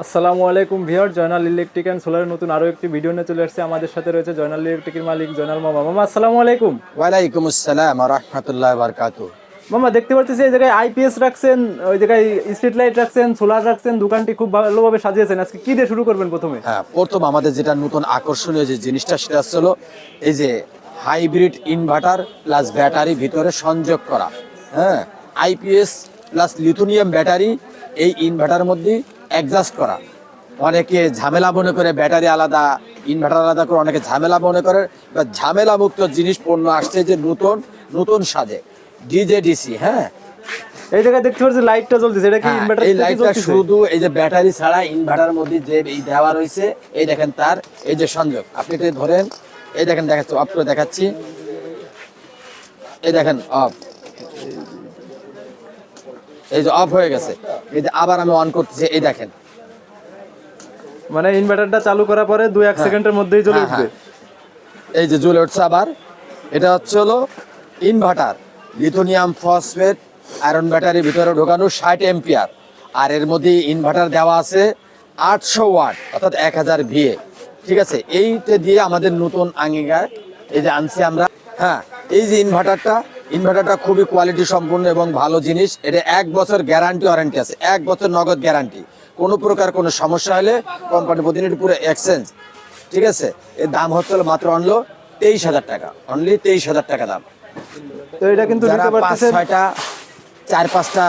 আসসালামু আলাইকুম viewer, Joynal electric and সোলারের নতুন আরও একটি ভিডিও নিয়ে চলে আসছে। আমাদের সাথে রয়েছে জয়নাল ইলেকট্রিকের মালিক জয়নাল মামা। মামা আসসালামু আলাইকুম। ওয়ালাইকুম আসসালাম ওয়া রাহমাতুল্লাহি ওয়া বারাকাতুহু। মামা দেখতে পাচ্ছি এই জায়গায় আইপিএস রাখছেন, ওই জায়গায় স্ট্রিট লাইট রাখছেন, সোলার রাখছেন, দোকানটি খুব ভালোভাবে সাজিয়েছেন। আজকে কি দিয়ে শুরু করবেন প্রথমে? হ্যাঁ, প্রথম আমাদের যেটা নতুন আকর্ষণীয় যে জিনিসটা সেটা হলো এই যে হাইব্রিড ইনভার্টার প্লাস ব্যাটারি ভিতরে সংযোগ করা। হ্যাঁ, আইপিএস প্লাস লিথিয়াম ব্যাটারি এই ইনভার্টার মধ্যে অ্যাডজাস্ট করা। অনেকে ঝামেলা মনে করে ব্যাটারি আলাদা ইনভার্টার আলাদা করে, অনেকে ঝামেলা মনে করে। বা ঝামেলা মুক্ত জিনিস পণ্য আসছে যে নতুন নতুন সাজে ডিজেডিসি। হ্যাঁ, এই জায়গায় দেখতে পাচ্ছি লাইটটা জ্বলতেছে, এটা কি ইনভার্টার? এই লাইটটা শুধু এই যে ব্যাটারি ছাড়া ইনভার্টার মধ্যে যে এই দেওয়া রয়েছে, এই দেখেন তার এই যে সংযোগ, আপনি এটা ধরেন, এই দেখেন দেখাচ্ছি, অফ করে দেখাচ্ছি, এই দেখেন অফ, এই যে অফ হয়ে গেছে। এই যে আবার আমি অন করতেছি, এই দেখেন, মানে ইনভার্টারটা চালু করার পরে 2-1 সেকেন্ডের মধ্যেই জ্বলে হ্যাঁ, উঠবে। এই যে জ্বলে উঠছে আবার। এটা হচ্ছে হলো inverter lithium phosphate iron battery ভিতরে ঢোকানো 60 এম্পিয়ার। আর এর মধ্যে ইনভার্টার দেওয়া আছে 800 ওয়াট অর্থাৎ 1000 ভিএ। ঠিক আছে, এইটা দিয়ে আমাদের নতুন আঙ্গিকায় এই যে আনছি আমরা। হ্যাঁ, এই যে ইনভার্টারটা খুবই কোয়ালিটি সম্পূর্ণ এবং ভালো জিনিস। এটা 1 বছর গ্যারান্টি ওয়ারেন্টি আছে, 1 বছর নগদ গ্যারান্টি। কোনো প্রকার কোনো সমস্যা হলে কোম্পানি প্রতিনিধি পুরো এক্সচেঞ্জ। ঠিক আছে, এর দাম হচ্ছে মাত্র অনলি 23,000 টাকা, অনলি 23,000 টাকা দাম। তো এটা কিন্তু যারা নিতে পারতেছেন 5-6টা 4-5টা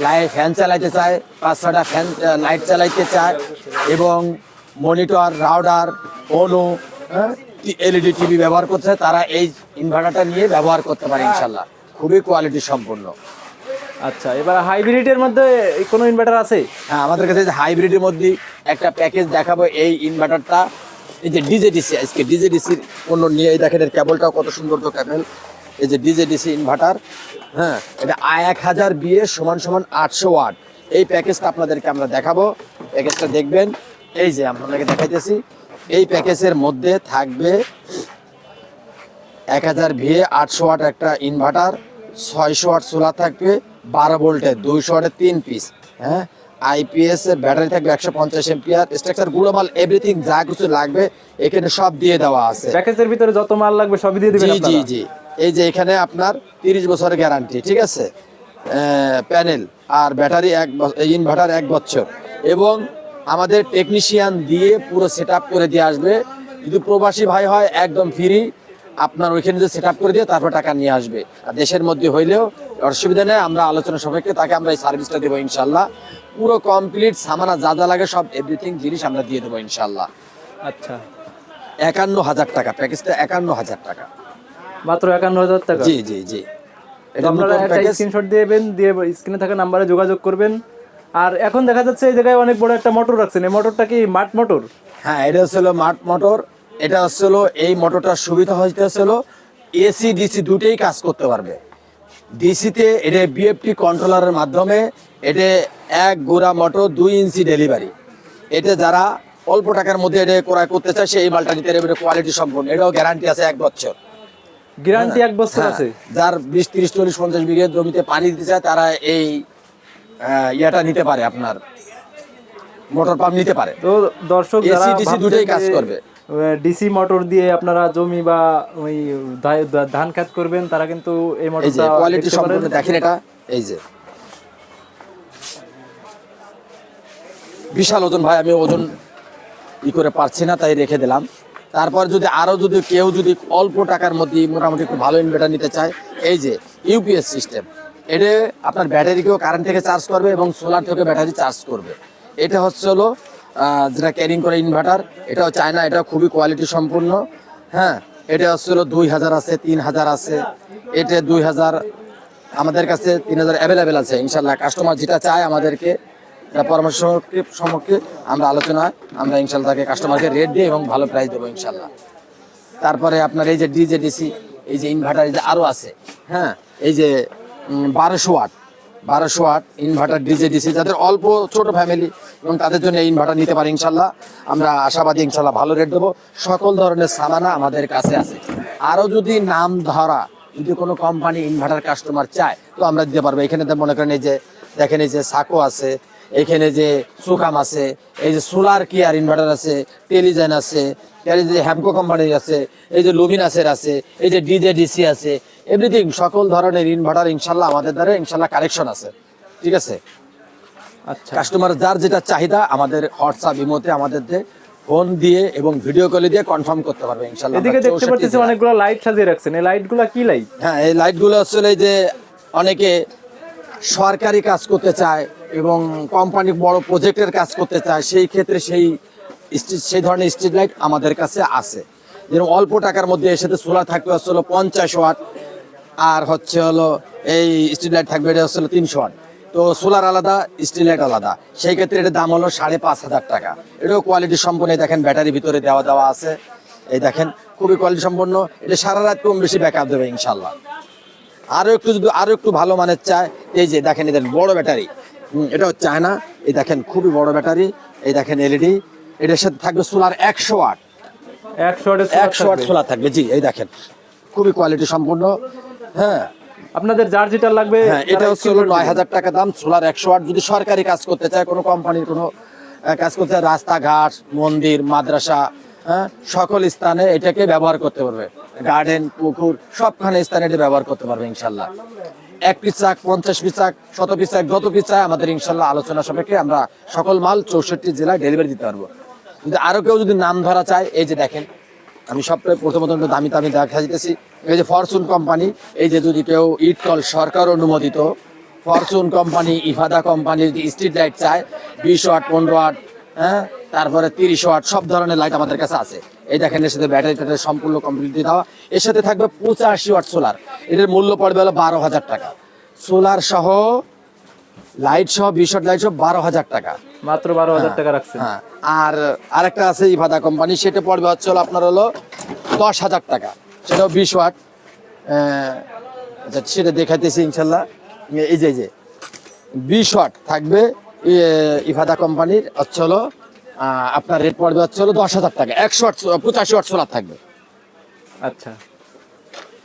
লাইট ফ্যান চালাইতে চায়, 5-6টা ফ্যান লাইট চালাইতে চায় এবং মনিটর রাউটার অনু এলইডি টিভি ব্যবহার করছে, তারা এই ইনভার্টারটা নিয়ে ব্যবহার করতে পারে ইনশাল্লাহ। খুবই কোয়ালিটি সম্পূর্ণ। আচ্ছা, এবার হাইব্রিডের মধ্যে কোনো ইনভার্টার আছে? হ্যাঁ, আমাদের কাছে হাইব্রিডের মধ্যে একটা প্যাকেজ দেখাবো। এই ইনভার্টারটা এই যে ডিজেডিসি, আজকে ডিজেডিসির পণ্য নিয়ে, এই দেখেন এর কেবলটাও কত সুন্দর তো কেবল। এই যে ডিজেডিসি ইনভার্টার, হ্যাঁ, এটা 1000 বিএ সমান সমান 800 ওয়াট। এই প্যাকেজটা আপনাদেরকে আমরা দেখাবো, প্যাকেজটা দেখবেন। এই যে আমরা আপনাকে দেখাইতেছি, এই প্যাকেজের মধ্যে থাকবে 1000 ভিএ 800 ওয়াট একটা ইনভার্টার, 600 ওয়াট সোলার থাকবে, 12 ভোল্টের 200 ওয়াটের 3 পিস। হ্যাঁ, আইপিএস এর ব্যাটারি থাকবে 150 এম্পিয়ার, স্ট্রাকচার গ্লোবাল এভরিথিং যা কিছু লাগবে এখানে সব দিয়ে দেওয়া আছে। প্যাকেজের ভিতরে যত মাল লাগবে সবই দিয়ে দিবেন জি জি আপনারা? জি, এই যে এখানে আপনার 30 বছরের গ্যারান্টি। ঠিক আছে, প্যানেল আর ব্যাটারি ইনভার্টার 1 বছর, এবং আমাদের টেকনিশিয়ান দিয়ে পুরো সেট করে দিয়ে আসবে। যদি প্রবাসী ভাই হয় একদম ফ্রি, আপনার ওইখানে যে সেট করে দিয়ে তারপর টাকা নিয়ে আসবে। আর দেশের মধ্যে হইলেও অসুবিধা নেই, আমরা আলোচনা সাপেক্ষে তাকে আমরা এই সার্ভিসটা দেবো ইনশাল্লাহ। পুরো কমপ্লিট সামানা যা যা লাগে সব এভরিথিং জিনিস আমরা দিয়ে দেবো ইনশাল্লাহ। আচ্ছা, 51,000 টাকা প্যাকেজটা, 51,000 টাকা, মাত্র 51,000 টাকা? জি জি জি। এটা আপনারা নতুন একটা প্যাকেজ। স্ক্রিনশট দিবেন, দিয়ে স্ক্রিনে থাকা নাম্বারে যোগাযোগ করবেন। আর এখন দেখা যাচ্ছে এই জায়গায় অনেক বড় একটা মোটর রাখছেন, এই মোটরটা কি মাঠ মোটর? হ্যাঁ, এটা হচ্ছিল মাঠ মোটর। এটা হচ্ছিল এই মোটরটার সুবিধা হচ্ছিল এসি ডিসি দুটেই কাজ করতে পারবে। ডিসিতে এটা বিএফটি কন্ট্রোলারের মাধ্যমে, এটা 1 গোড়া মোটর 2 ইঞ্চি ডেলিভারি। এটা যারা অল্প টাকার মধ্যে এটা ক্রয় করতে চায় সেই মালটা নিতে পারবে। কোয়ালিটি সম্পূর্ণ, এটাও গ্যারান্টি আছে 1 বছর। গ্যারান্টি 1 বছর হ্যাঁ, আছে? যার 20, 30, 40, 50 বিঘে জমিতে পানি দিতে চায় তারা এই ইয়াটা নিতে পারে, আপনার মোটর পাম্প নিতে পারে। তো দর্শক যারা এসি ডিসি দুটোই কাজ করবে। ডিসি মোটর দিয়ে আপনারা জমি বা ওই ধান খেত করবেন, তারা কিন্তু এই এই যে মোটরটা কোয়ালিটি দেখতে পারেন। সম্পূর্ণ দেখেন, এটা এই যে বিশাল ওজন ভাই, আমি ওজন করে পারছি না তাই রেখে দিলাম। তারপর যদি কেউ অল্প টাকার মধ্যে মোটামুটি একটু ভালো ইনভার্টার নিতে চায়, এই যে ইউপিএস সিস্টেম, এটা আপনার ব্যাটারিকেও কারেন্ট থেকে চার্জ করবে এবং সোলার থেকে ব্যাটারি চার্জ করবে। এটা হচ্ছে হলো যেটা ক্যারিং করে ইনভার্টার, এটাও চায়না, এটা খুবই কোয়ালিটি সম্পূর্ণ। হ্যাঁ, এটা হচ্ছে হলো 2000 আছে, 3000 আছে, এটা 2000, আমাদের কাছে 3000 অ্যাভেলেবেল আছে ইনশাল্লাহ। কাস্টমার যেটা চায় আমাদেরকে পরামর্শ সম্মুখে আমরা আলোচনায় আমরা ইনশাল্লাহ তাকে কাস্টমারকে রেট দিই এবং ভালো প্রাইস দেবো ইনশাল্লাহ। তারপরে আপনার এই যে ডিজেডিসি, এই যে ইনভার্টার যে আরও আছে। হ্যাঁ, এই যে 1200 ওয়াট ইনভার্টার ডিজেডিসি, যাদের অল্প ছোট ফ্যামিলি এবং তাদের জন্য এই ইনভার্টার নিতে পারে ইনশাল্লাহ। আমরা আশাবাদী ইনশাল্লাহ ভালো রেট দেবো। সকল ধরনের সামানা আমাদের কাছে আছে। আরও যদি নাম ধরা যদি কোনো কোম্পানি ইনভার্টার কাস্টমার চায় তো আমরা দিতে পারবো। এখানে মনে করেন এই যে দেখেন, এই যে সাকো আছে, এখানে যে সুকাম আছে, এই যে সোলার কেয়ার ইনভার্টার আছে, টেলিজেন আছে, এই যে হ্যামকো কোম্পানির আছে, এই যে লুমিনাসের আছে, এই যে ডিজেডিসি আছে, এভরিথিং সকল ধরনের ইনভার্টার ইনশাল্লাহ আমাদের দ্বারা ইনশাল্লাহ কালেকশন আছে। ঠিক আছে, আচ্ছা, কাস্টমার যার যেটা চাহিদা আমাদের হোয়াটসঅ্যাপ ইমোতে আমাদের ফোন দিয়ে এবং ভিডিও কলে দিয়ে কনফার্ম করতে পারবে ইনশাল্লাহ। এদিকে দেখতে পাচ্ছি অনেকগুলো লাইট সাজিয়ে রাখছেন, এই লাইটগুলো কি লাইট? হ্যাঁ, এই লাইটগুলো আসলে যে অনেকে সরকারি কাজ করতে চায় এবং কোম্পানি বড় প্রজেক্টের কাজ করতে চায়, সেই ক্ষেত্রে সেই ধরনের স্ট্রিট লাইট আমাদের কাছে আছে। যেরকম অল্প টাকার মধ্যে এর সাথে সোলার থাকবে হচ্ছে 50 ওয়াট, আর হচ্ছে হলো এই স্ট্রিট লাইট থাকবে এটা হচ্ছে 300 ওয়াট। তো সোলার আলাদা, স্ট্রিট লাইট আলাদা, সেই ক্ষেত্রে এটার দাম হলো 5,500 টাকা। এটাও কোয়ালিটি সম্পন্ন, দেখেন ব্যাটারি ভিতরে দেওয়া আছে, এই দেখেন খুবই কোয়ালিটি সম্পন্ন। এটা সারা রাত কম বেশি ব্যাকআপ দেবে ইনশাল্লাহ। আরো একটু ভালো মানের চায়, এই যে দেখেন এদের বড় ব্যাটারি, এটা হচ্ছে চায়না, এই দেখেন খুবই বড় ব্যাটারি, এই দেখেন এলইডি, এটার সাথে থাকবে সোলার 100 ওয়াট, 100 ওয়াট সোলার থাকবে। জি, এই দেখেন খুবই কোয়ালিটি সম্পন্ন। হ্যাঁ, আপনাদের যার যেটা লাগবে, হ্যাঁ, এটা হচ্ছে 9,000 টাকা দাম সোলার 100 ওয়াট। যদি সরকারি কাজ করতে চায়, কোনো কোম্পানির কোনো কাজ করতে চায়, রাস্তাঘাট, মন্দির, মাদ্রাসা, হ্যাঁ, সকল স্থানে এটাকে ব্যবহার করতে পারবে। গার্ডেন, পুকুর, সবখানে স্থানে এটা ব্যবহার করতে পারবে ইনশাল্লাহ। 1 পিস চাক, 50 পিস চাক, 100 পিস চাক, যত পিস চায় আমাদের ইনশাল্লাহ আলোচনা সাপেক্ষে আমরা সকল মাল 64 জেলায় ডেলিভারি দিতে পারবো। কিন্তু আরো কেউ যদি নাম ধরা চায়, এই যে দেখেন আমি সবটাই প্রথমত দামি দেখা দিতেছি, এই যে ফরচুন কোম্পানি, এই যে যদি কেউ ইটকল সরকার অনুমোদিত ফরচুন কোম্পানি, ইফাদা কোম্পানির স্ট্রিট লাইট চায় 20 ওয়াট, 15 ওয়াট, হ্যাঁ, তারপরে 30 ওয়াট, সব ধরনের লাইট আমাদের কাছে আছে। এই দেখেন এর সাথে ব্যাটারি ট্যাটারি সম্পূর্ণ কমপ্লিট দেওয়া, এর সাথে থাকবে 85 ওয়াট সোলার। এটার মূল্য পড়বে হলো 12,000 টাকা। সোলার সহ লাইট সহ 20 ওয়াট লাইট সহ 12,000 টাকা, মাত্র 12,000 টাকা রাখছেন। হ্যাঁ, আর আরেকটা আছে ইফাদা কোম্পানি, সেটা পড়বে হচ্ছে হলো আপনার হলো 10,000 টাকা, সেটাও 20 ওয়াট। আচ্ছা, সেটা দেখাইতেছি ইনশাল্লাহ। এই যে 20 ওয়াট থাকবে ইফাদা কোম্পানির, হচ্ছে হলো আপনার রেট পড়বে হচ্ছে হলো 10,000 টাকা। 100 ওয়াট 85 ওয়াট সোলার থাকবে। আচ্ছা,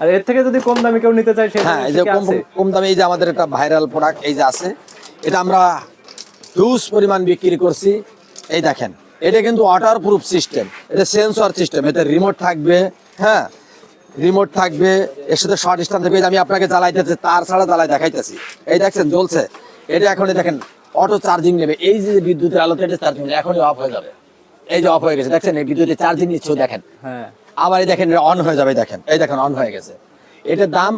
আর এর থেকে যদি কম দামে কেউ নিতে চায়, হ্যাঁ, এই যে কম দামে, এই যে আমাদের একটা ভাইরাল প্রোডাক্ট এই যে আছে, এটা আমরা হিউজ পরিমাণ বিক্রি করছি। এই দেখেন এটা কিন্তু ওয়াটার প্রুফ সিস্টেম, এটা সেন্সর সিস্টেম, এতে রিমোট থাকবে। হ্যাঁ, রিমোট থাকবে, এর সাথে শর্ট স্ট্যান্ড থাকবে। আমি আপনাকে জ্বালাইতেছি, তার ছাড়া জ্বালাই দেখাইতেছি, এই দেখছেন জ্বলছে। এটা এখন দেখেন অটো চার্জিং নেবে, এই যে বিদ্যুতের আলোতে এটা চার্জিং নেবে, এখনই অফ হয়ে যাবে। এই যে অফ হয়ে গেছে, দেখছেন এই বিদ্যুতের চার্জিং নিচ্ছেও দেখেন। হ্যাঁ, আবার এই দেখেন এটা অন হয়ে যাবে, দেখেন এই দেখেন অন হয়ে গেছে। এটার দাম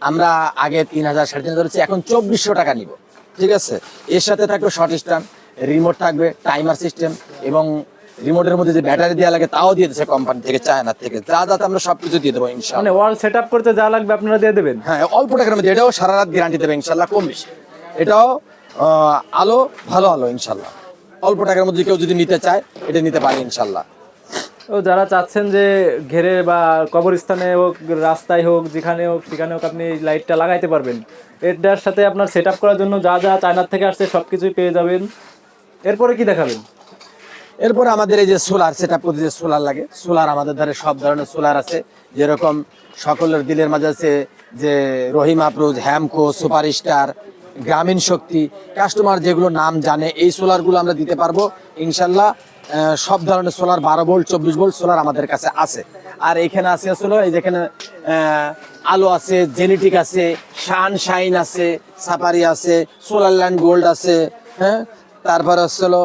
আমরা আগে 3,000 3,500 ধরেছি, এখন 2,400 টাকা নিব। ঠিক আছে, এর সাথে থাকবে শর্ট স্ট্যান্ড, রিমোট থাকবে, টাইমার সিস্টেম, এবং রিমোটের মধ্যে যে ব্যাটারি দেওয়া লাগে তাও দিয়ে দিচ্ছে কোম্পানি থেকে, চায়না থেকে, যা যাতে আমরা সবকিছু দিয়ে দেবো ইনশাআল্লাহ। মানে ওয়াল সেটআপ করতে যা লাগবে আপনারা দিয়ে দেবেন? হ্যাঁ, অল্প টাকার মধ্যে, এটাও সারা রাত গ্যারান্টি দেবে ইনশাআল্লাহ, কম বেশি। এটাও আলো, ভালো আলো ইনশাআল্লাহ। অল্প টাকার মধ্যে কেউ যদি নিতে চায়, এটা নিতে পারে ইনশাআল্লাহ। ও যারা চাচ্ছেন যে ঘেরে বা কবরস্থানে হোক, রাস্তায় হোক, যেখানে হোক সেখানে হোক আপনি এই লাইটটা লাগাইতে পারবেন, এটার সাথে আপনার সেট আপ করার জন্য যা যা চায়নার থেকে আসছে সব কিছুই পেয়ে যাবেন। এরপরে কি দেখাবেন? এরপরে আমাদের এই যে সোলার সেটআপ করতে যে সোলার লাগে, সোলার আমাদের ধারে সব ধরনের সোলার আছে। যেরকম সকলের দিলের মাঝে আছে যে রহিম আপ্রোজ, হ্যামকো, সুপারস্টার, গ্রামীণ শক্তি, কাস্টমার যেগুলো নাম জানে, এই সোলারগুলো আমরা দিতে পারবো ইনশাল্লাহ। সব ধরনের সোলার 12 ভোল্ট 24 ভোল্ট সোলার আমাদের কাছে আছে। আর এখানে আছে আসলে এই যেখানে আলো আছে, জেনেটিক আছে, সানশাইন আছে, সাফারি আছে, সোলার ল্যান্ড গোল্ড আছে, হ্যাঁ, তারপর হলো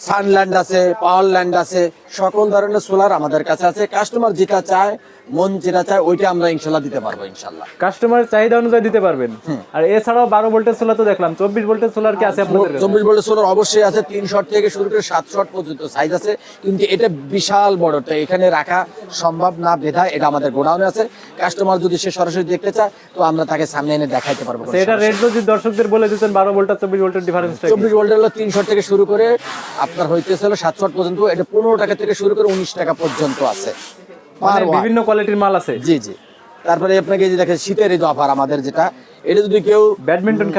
সানল্যান্ড আছে, পাওয়ার ল্যান্ড আছে, সকল ধরনের সোলার আমাদের কাছে আছে। কাস্টমার যেটা চায়, মন যেটা চায়, ওইটা আমরা ইনশাল্লাহ দিতে পারবো ইনশাল্লাহ। কাস্টমারের চাহিদা অনুযায়ী দিতে পারবেন। আর এছাড়াও 12 ভোল্টের সোলার তো দেখলাম, 24 ভোল্টের সোলার কি আছে আপনাদের কাছে? 24 ভোল্টের সোলার অবশ্যই আছে, 3 শট থেকে শুরু করে 7 শট পর্যন্ত সাইজ আছে, কিন্তু এটা বিশাল বড়, তো এখানে রাখা সম্ভব না, বেধা এটা আমাদের গোডাউনে আছে। কাস্টমার যদি সে সরাসরি দেখতে চায়, তো আমরা তাকে সামনে এনে দেখাইতে পারবো। এটা রেট যদি দর্শকদের বলে দিতেন, 12 ভোল্ট আর 24 ভোল্টের ডিফারেন্সটা? 24 ভোল্টের হলো 3 শট থেকে শুরু করে আপনার হইতেছে হলো 7 শট পর্যন্ত, এটা 15 টাকা থেকে শুরু করে 19 টাকা পর্যন্ত আছে। মানে বিভিন্ন কোয়ালিটির মাল আছে। জি জি। তারপরে আপনাকে যে দেখেন শীতের এই অফার আমাদের যেটা, এটা যদি কেউ ব্যাডমিন্টন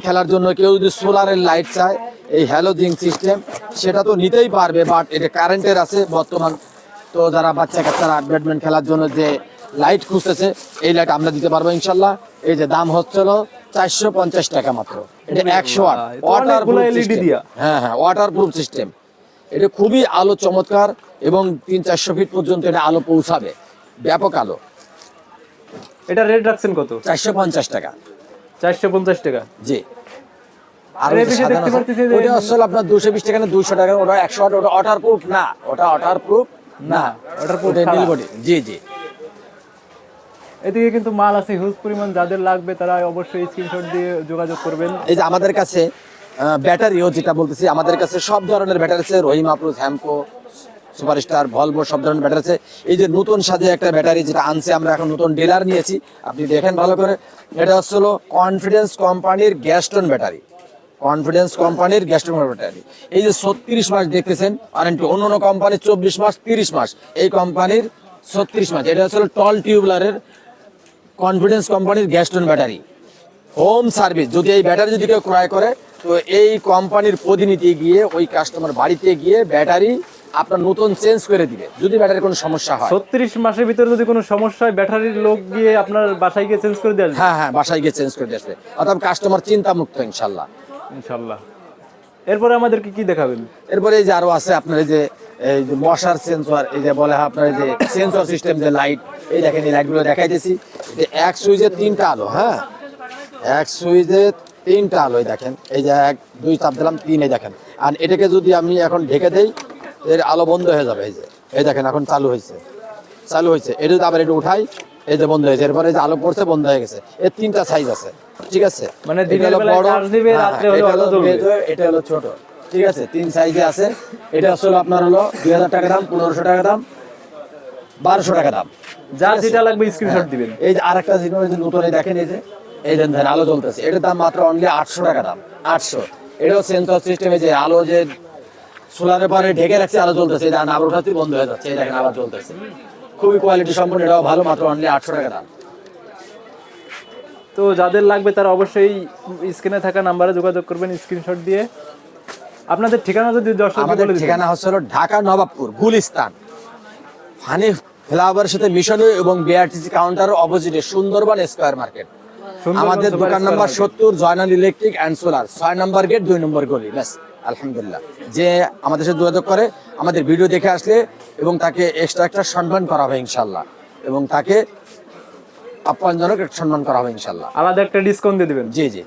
খেলার জন্য কেউ যদি সোলারের লাইট চায়, এই হ্যালোজিং সিস্টেম, সেটা তো নিতেই পারবে, বাট এটা কারেন্টের আছে বর্তমান। তো যারা বাচ্চা কাচ্চারা ব্যাডমিন্টন খেলার জন্য যে লাইট খুঁজতেছে, এই লাইট আমরা দিতে পারবো ইনশাল্লাহ। এই যে দাম হচ্ছিল 450 টাকা মাত্র। এটা 100 ওয়াট এ তো অনেকগুলো LED দিয়া। হ্যাঁ হ্যাঁ, ওয়াটারপ্রুফ সিস্টেম। এটা খুবই আলো চমৎকার এবং 300-400 ফিট পর্যন্ত এটা আলো পৌঁছাবে, ব্যাপক আলো। এটা রেট রাখছেন কত? 450 টাকা। 450 টাকা। জি। আর এর ওই যে বেশি সাদা দেখতে আছে, পারতেছি যে ওটা আসলে আপনার 220 টাকা না 200 টাকা, ওটা 100 ওয়াট, ওটা ওয়াটারপ্রুফ না, ওটা ওয়াটারপ্রুফ না, waterproof ওটা ছাড়া। নীল বডি। জি জি। এদিকে কিন্তু মাল আছে হিউজ পরিমাণ, যাদের লাগবে তারা অবশ্যই স্ক্রিনশট দিয়ে যোগাযোগ করবেন। এই যে আমাদের কাছে ব্যাটারিও যেটা বলতেছি, আমাদের কাছে সব ধরনের ব্যাটারি আছে, রহিম আপ্রুজ, হ্যামকো, সুপারস্টার, ভলভো, সব ধরনের ব্যাটারি আছে। এই যে নতুন সাজে একটা ব্যাটারি যেটা আনছে, আমরা এখন নতুন ডিলার নিয়েছি, আপনি দেখেন ভালো করে। এটা হচ্ছে হলো কনফিডেন্স কোম্পানির গ্যাস্টন ব্যাটারি, কনফিডেন্স কোম্পানির গ্যাস্টন ব্যাটারি। এই যে 36 মাস দেখতেছেন ওয়ারেন্টি, অন্য অন্য কোম্পানি 24 মাস 30 মাস, এই কোম্পানির 36 মাস। এটা হচ্ছে টল টিউবলারের কনফিডেন্স কোম্পানির গ্যাস্টন ব্যাটারি। হোম সার্ভিস, যদি এই ব্যাটারি যদি কেউ ক্রয় করে, তো এই কোম্পানির প্রতিনিধি গিয়ে ওই কাস্টমার বাড়িতে গিয়ে ব্যাটারি আপনার নতুন চেঞ্জ করে দিবে, যদি ব্যাটারির কোনো সমস্যা হয়। 36 মাসের ভিতরে যদি কোনো সমস্যা হয়, ব্যাটারির লোক গিয়ে আপনার বাসায় গিয়ে চেঞ্জ করে দিয়ে আসবে হ্যাঁ হ্যাঁ, বাসায় গিয়ে চেঞ্জ করে দিয়ে আসবে, অর্থাৎ কাস্টমার চিন্তা মুক্ত ইনশাল্লাহ। ইনশাআল্লাহ। এরপরে আমাদেরকে কি দেখাবেন? এরপরে এই যে আরো আছে আপনার এই যে মশার সেন্সর, এই যে বলে আপনার এই যে সেন্সর সিস্টেম, যে লাইট, এই দেখেন এই লাইটগুলো দেখাইতেছি। যে এক সুইচে 3টা আলো, হ্যাঁ, এক সুইচে 3টা আলো, এই দেখেন, এই যে 1 2 চাপ দিলাম 3, এই দেখেন। আর এটাকে যদি আমি এখন ঢেকে দেই, এর আলো বন্ধ হয়ে যাবে। এই যে এই দেখেন এখন চালু হয়েছে, চালু হয়েছে। এটা যদি আবার এটা উঠাই, এই যে বন্ধ হয়েছে। এরপরে যে আলো পড়ছে বন্ধ হয়ে গেছে। এর 3টা সাইজ আছে, ঠিক আছে। মানে এটা দিনের হলো বেলায় বড়, চার্জ দিবে, হ্যাঁ, রাত্রে হলো এটা আলো জ্বলবে। মেজো, এটা হলো ছোট, ঠিক আছে। 3 সাইজে আছে। এটা আসলে আপনার হলো 2000 টাকা দাম, 1500 টাকা দাম, 1200 টাকা দাম। যার ঠিক আছে? যেটা লাগবে স্ক্রিনশট হ্যাঁ। দিবেন। এই যে আরেকটা জিনিস, এই যে নতুন, এই দেখেন, এই যে এই যে দেখেন আলো জ্বলতেছে, এটার দাম মাত্র অনলি 800 টাকা দাম, 800। এটাও সেন্সর সিস্টেমে, যে আলো যে সোলারের পরে ঢেকে রাখছে, আলো জ্বলতেছে, এই দেখেন আবার উঠাতে বন্ধ হয়ে যাচ্ছে, এই দেখেন আবার জ্বলতেছে। খুবই কোয়ালিটি সম্পন্ন, এটাও ভালো, মাত্র অনলি 800 টাকা দাম। তো যাদের লাগবে তারা অবশ্যই স্ক্রিনে থাকা নাম্বারে যোগাযোগ করবেন স্ক্রিনশট দিয়ে। আপনাদের ঠিকানা যদি দর্শক আমাদের বলে দিন। ঠিকানা হচ্ছে হলো ঢাকা নবাবপুর গুলিস্তান, হানিফ ফ্লাওয়ারের সাথে মিশনে এবং বিআরটিসি কাউন্টার অপোজিটে সুন্দরবন স্কয়ার মার্কেট। সুন্দরবন আমাদের সুপার দোকান square number market. 70 Zainal electric and solar, 6 number gate, 2 number গলি। ব্যাস, আলহামদুলিল্লাহ। যে আমাদের সাথে যোগাযোগ করে, আমাদের ভিডিও দেখে আসলে, এবং তাকে এক্সট্রা একটা সম্মান করা হবে ইনশাল্লাহ, এবং তাকে আপ্যায়নজনক একটা সম্মান করা হবে ইনশাল্লাহ। আলাদা একটা ডিসকাউন্ট দিয়ে দিবেন। জি জি।